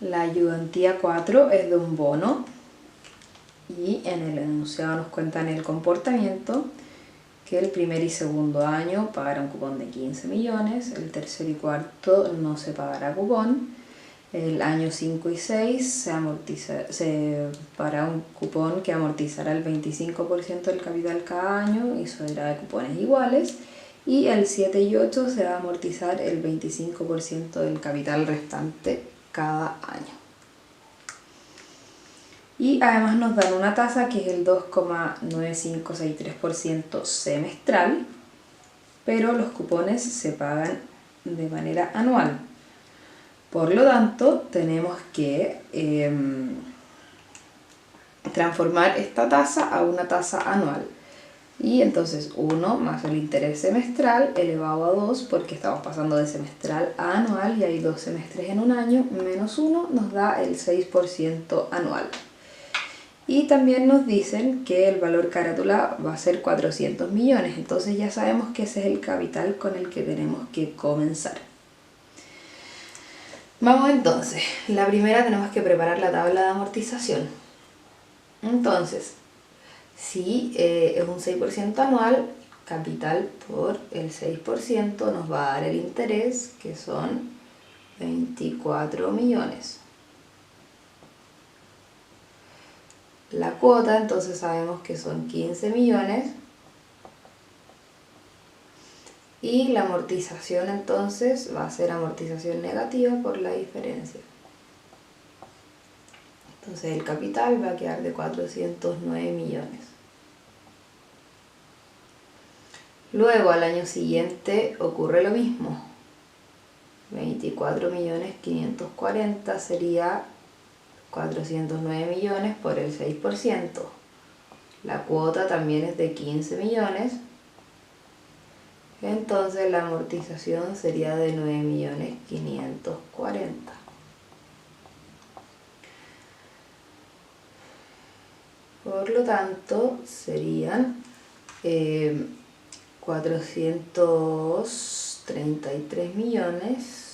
La ayudantía 4 es de un bono y en el enunciado nos cuentan el comportamiento que el primer y segundo año pagará un cupón de 15 millones, el tercer y cuarto no se pagará cupón, el año 5 y 6 se pagará un cupón que amortizará el 25% del capital cada año y será de cupones iguales, y el 7 y 8 se va a amortizar el 25% del capital restante cada año. Y además nos dan una tasa que es el 2,9563% semestral, pero los cupones se pagan de manera anual. Por lo tanto, tenemos que transformar esta tasa a una tasa anual. Y entonces 1 más el interés semestral elevado a 2, porque estamos pasando de semestral a anual y hay 2 semestres en un año, menos 1 nos da el 6% anual. Y también nos dicen que el valor carátula va a ser 400 millones, entonces ya sabemos que ese es el capital con el que tenemos que comenzar. Vamos entonces, la primera tenemos que preparar la tabla de amortización. Entonces, si es un 6% anual, capital por el 6% nos va a dar el interés, que son 24 millones. La cuota, entonces sabemos que son 15 millones. Y la amortización entonces va a ser amortización negativa por la diferencia. Entonces el capital va a quedar de 409 millones. Luego al año siguiente ocurre lo mismo. 24.540.000 sería 409 millones por el 6%. La cuota también es de 15 millones. Entonces la amortización sería de 9.540.000. Por lo tanto serían 433 millones.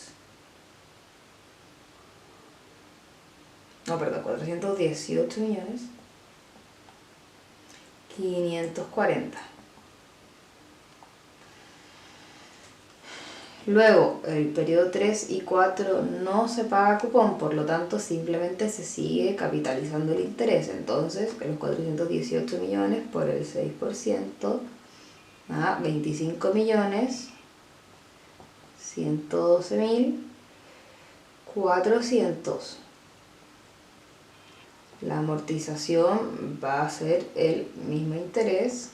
No, perdón, 418 millones 540. Luego, el periodo 3 y 4 no se paga cupón, por lo tanto simplemente se sigue capitalizando el interés. Entonces, los 418 millones por el 6%, 25 millones 112.400. La amortización va a ser el mismo interés.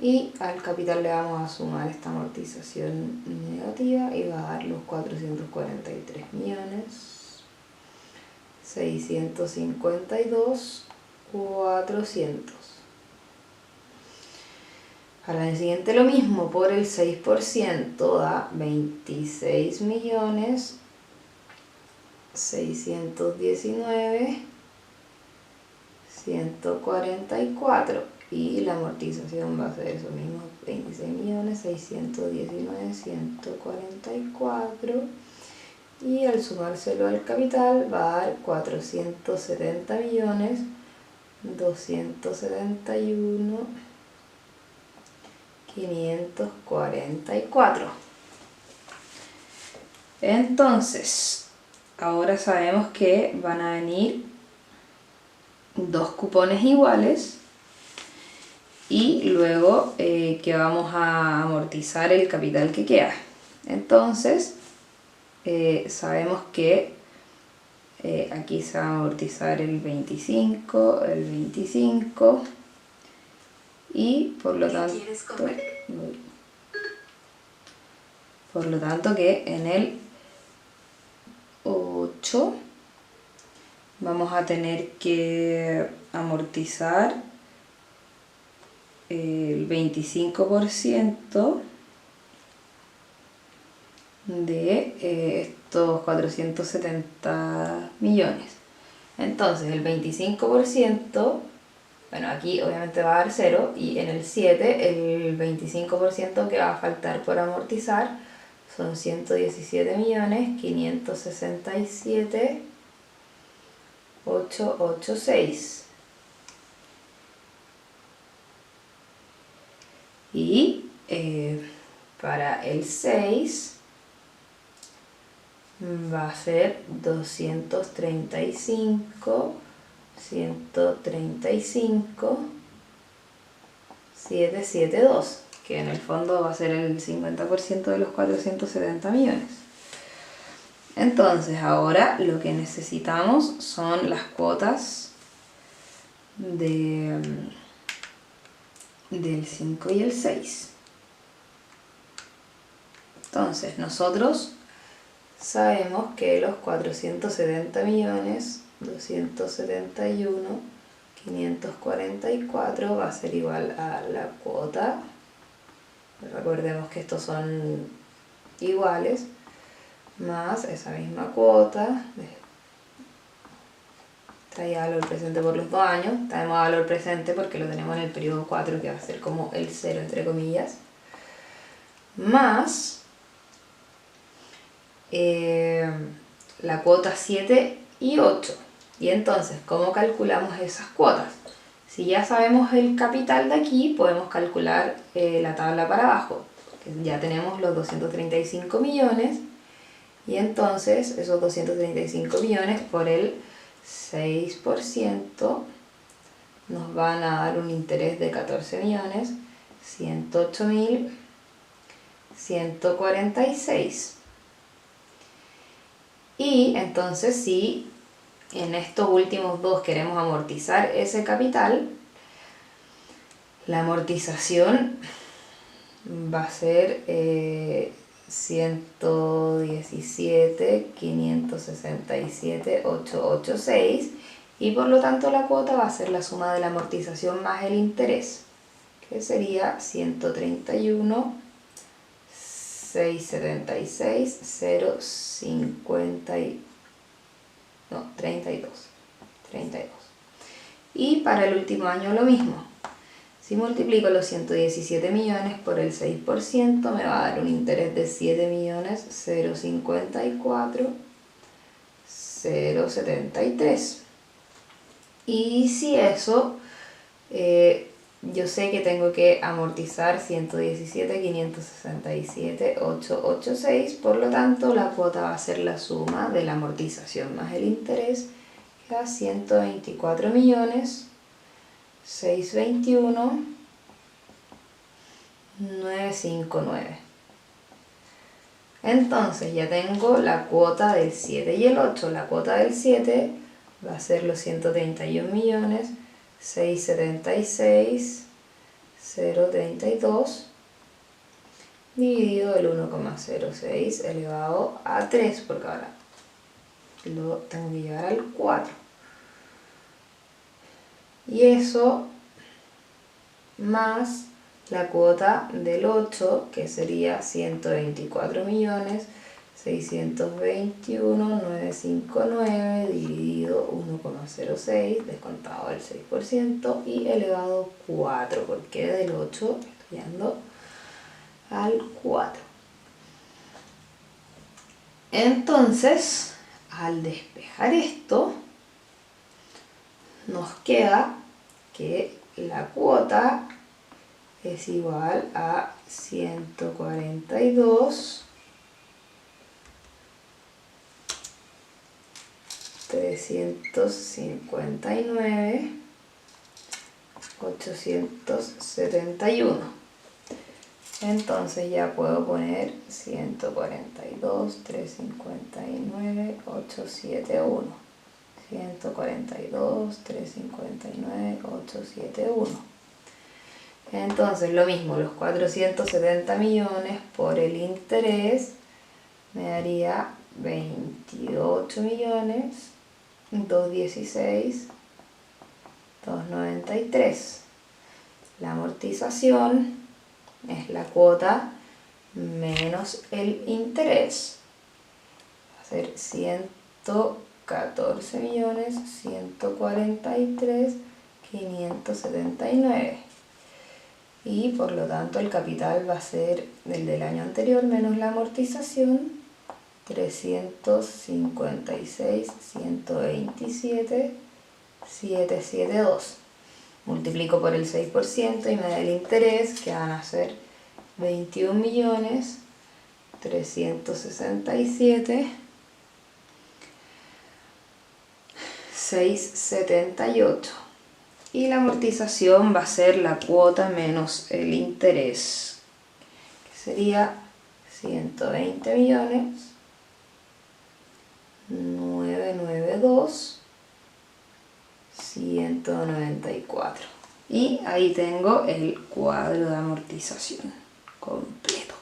Y al capital le vamos a sumar esta amortización negativa y va a dar los 443 millones 652.400. Al año siguiente lo mismo, por el 6% da 26 millones 619.144. Y la amortización va a ser eso mismo, 26.619.144, y al sumárselo al capital va a dar 470.271.544. Entonces, ahora sabemos que van a venir dos cupones iguales. Y luego que vamos a amortizar el capital que queda. Entonces sabemos que aquí se va a amortizar el 25, el 25 y por lo tanto que en el 8 vamos a tener que amortizar el 25% de estos 470 millones. Entonces el 25%, bueno, aquí obviamente va a dar 0, y en el 7 el 25% que va a faltar por amortizar son 117.567.886. Y para el 6 va a ser 235.135.772, que en el fondo va a ser el 50% de los 470 millones. Entonces ahora lo que necesitamos son las cuotas del 5 y el 6. Entonces nosotros sabemos que los 470 millones 271.544 va a ser igual a la cuota. Recordemos que estos son iguales, más esa misma cuota, traía valor presente por los 2 años, traemos valor presente porque lo tenemos en el periodo 4, que va a ser como el 0 entre comillas, más la cuota 7 y 8. Y entonces, ¿cómo calculamos esas cuotas? Si ya sabemos el capital de aquí, podemos calcular la tabla para abajo, que ya tenemos los 235 millones, y entonces esos 235 millones por el 6% nos van a dar un interés de 14.108.146. Y entonces si en estos últimos dos queremos amortizar ese capital, la amortización va a ser 117.567.886, y por lo tanto la cuota va a ser la suma de la amortización más el interés, que sería 131.676.050, 32. Y para el último año lo mismo. Si multiplico los 117 millones por el 6%, me va a dar un interés de 7.054.073. Y si eso, yo sé que tengo que amortizar 117.567.886, por lo tanto la cuota va a ser la suma de la amortización más el interés, que da 124.621.959. Entonces ya tengo la cuota del 7 y el 8. La cuota del 7 va a ser los 131.676.032 dividido el 1,06 elevado a 3, porque ahora lo tengo que llevar al 4. Y eso más la cuota del 8, que sería 124.621.959 dividido 1,06 descontado el 6% y elevado 4, porque del 8 estoy yendo al 4. Entonces, al despejar esto, nos queda que la cuota es igual a 142.359.871. Entonces ya puedo poner 142.359.871. 142.359.871. Entonces lo mismo, los 470 millones por el interés me daría 28.216.293. La amortización es la cuota menos el interés. Va a ser 114.143.579. y por lo tanto el capital va a ser el del año anterior menos la amortización, 356.127.772. Multiplico por el 6% y me da el interés, que van a ser 21.367.678. Y la amortización va a ser la cuota menos el interés, que sería 120.992.194. Y ahí tengo el cuadro de amortización completo.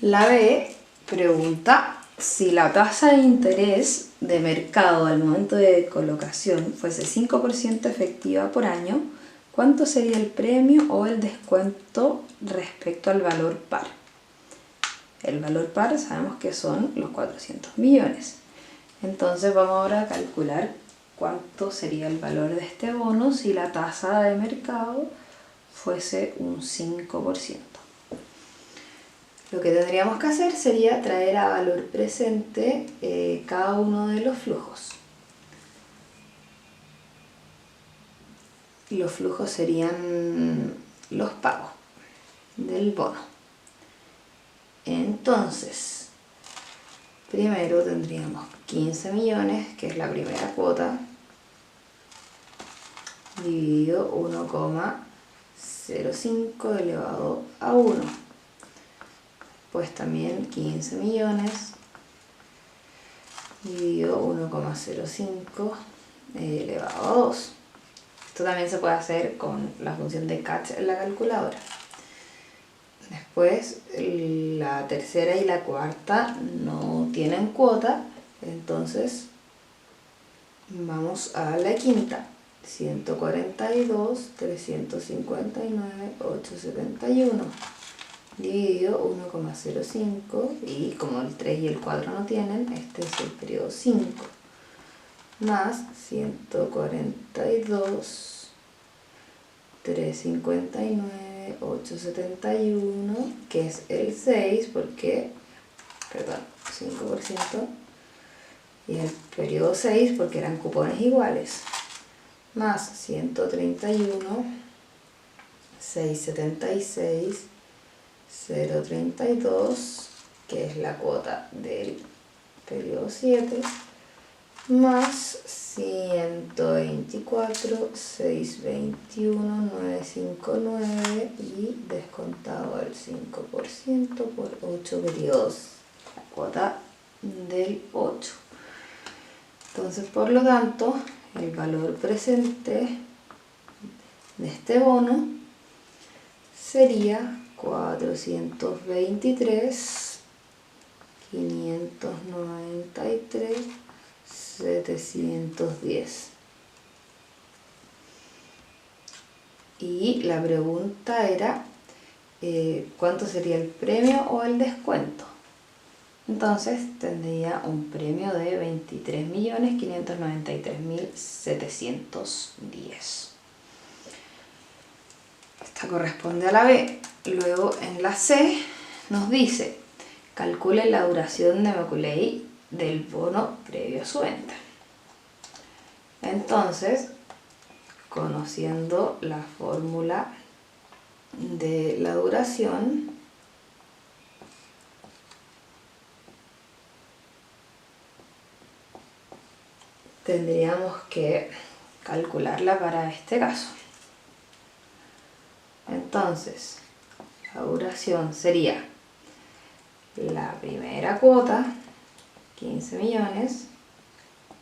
La B pregunta: si la tasa de interés de mercado al momento de colocación fuese 5% efectiva por año, ¿cuánto sería el premio o el descuento respecto al valor par? El valor par sabemos que son los 400 millones. Entonces vamos ahora a calcular cuánto sería el valor de este bono si la tasa de mercado fuese un 5%. Lo que tendríamos que hacer sería traer a valor presente cada uno de los flujos. Los flujos serían los pagos del bono. Entonces, primero tendríamos 15 millones, que es la primera cuota, dividido 1,05 elevado a 1. Pues también 15 millones dividido 1,05 elevado a 2. Esto también se puede hacer con la función de catch en la calculadora. Después la tercera y la cuarta no tienen cuota, entonces vamos a la quinta. 142.359.871 dividido 1,05, y como el 3 y el 4 no tienen, este es el periodo 5, más 142.359.871, que es el 6, porque, perdón, 5%, y el periodo 6 porque eran cupones iguales, más 131.676.032, que es la cuota del periodo 7, más 124.621.959 y descontado el 5% por 8 periodos, la cuota del 8. Entonces, por lo tanto, el valor presente de este bono sería 423.593.710. Y la pregunta era ¿cuánto sería el premio o el descuento? Entonces tendría un premio de 23.593.710. Esta corresponde a la B. Luego en la C nos dice: calcule la duración de Macaulay del bono previo a su venta. Entonces, conociendo la fórmula de la duración, tendríamos que calcularla para este caso. Entonces, la duración sería la primera cuota, 15 millones,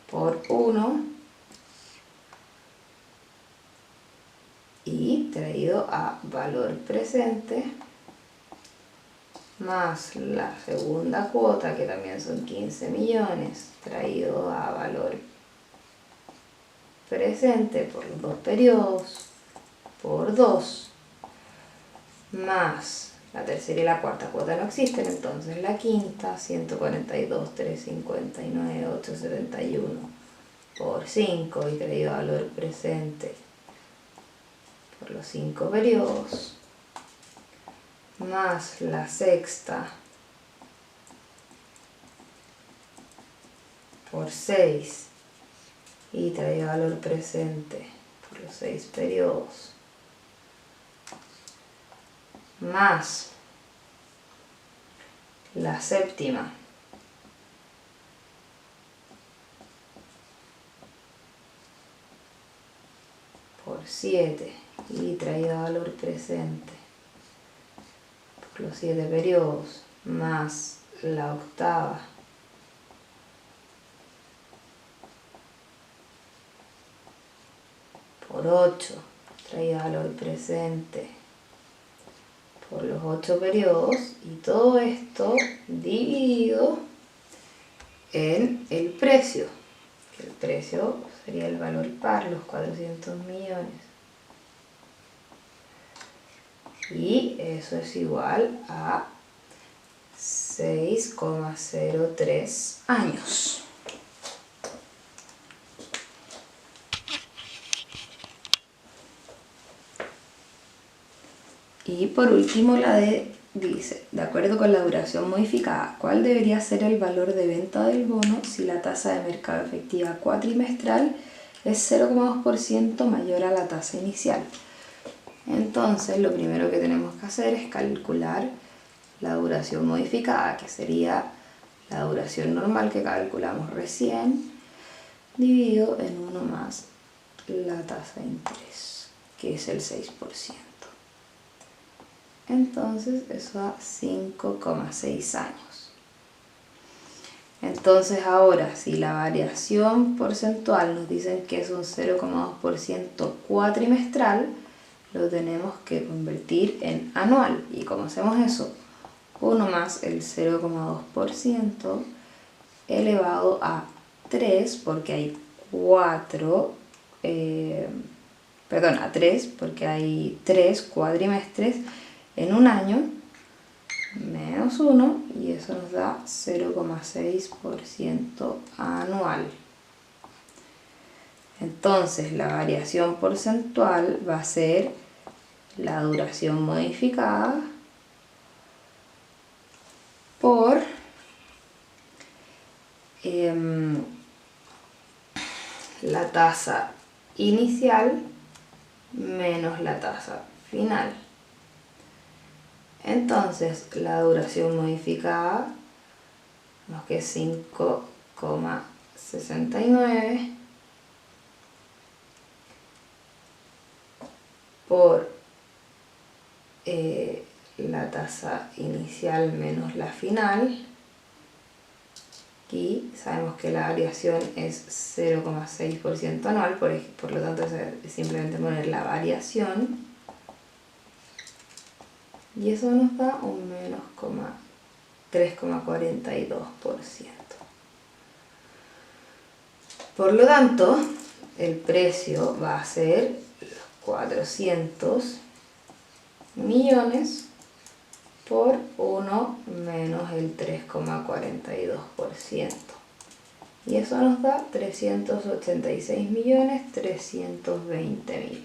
por 1, y traído a valor presente, más la segunda cuota, que también son 15 millones, traído a valor presente por los dos periodos, por 2, más la tercera y la cuarta cuota no existen, entonces la quinta, 142.359.871 por 5 y traído a valor presente por los 5 periodos, más la sexta por 6 y traído a valor presente por los 6 periodos, más la séptima por 7 y traída a valor presente por los 7 periodos, más la octava por 8 traída a valor presente por los 8 periodos, y todo esto dividido en el precio, que el precio sería el valor par, los 400 millones. Y eso es igual a 6,03 años. Y por último la D dice, de acuerdo con la duración modificada, ¿cuál debería ser el valor de venta del bono si la tasa de mercado efectiva cuatrimestral es 0,2% mayor a la tasa inicial? Entonces lo primero que tenemos que hacer es calcular la duración modificada, que sería la duración normal que calculamos recién, dividido en 1 más la tasa de interés, que es el 6%. Entonces eso da 5,6 años. Entonces ahora, si la variación porcentual nos dicen que es un 0,2% cuatrimestral, lo tenemos que convertir en anual. ¿Y cómo hacemos eso? 1 más el 0,2% elevado a 3, porque hay 3, porque hay 3 cuatrimestres en un año, menos 1, y eso nos da 0,6% anual. Entonces la variación porcentual va a ser la duración modificada por la tasa inicial menos la tasa final. Entonces la duración modificada nos queda 5,69 por la tasa inicial menos la final, y sabemos que la variación es 0,6% anual, por lo tanto es simplemente poner la variación, y eso nos da un menos 3,42%. Por lo tanto, el precio va a ser 400 millones por 1 menos el 3,42%. Y eso nos da 386.320.000.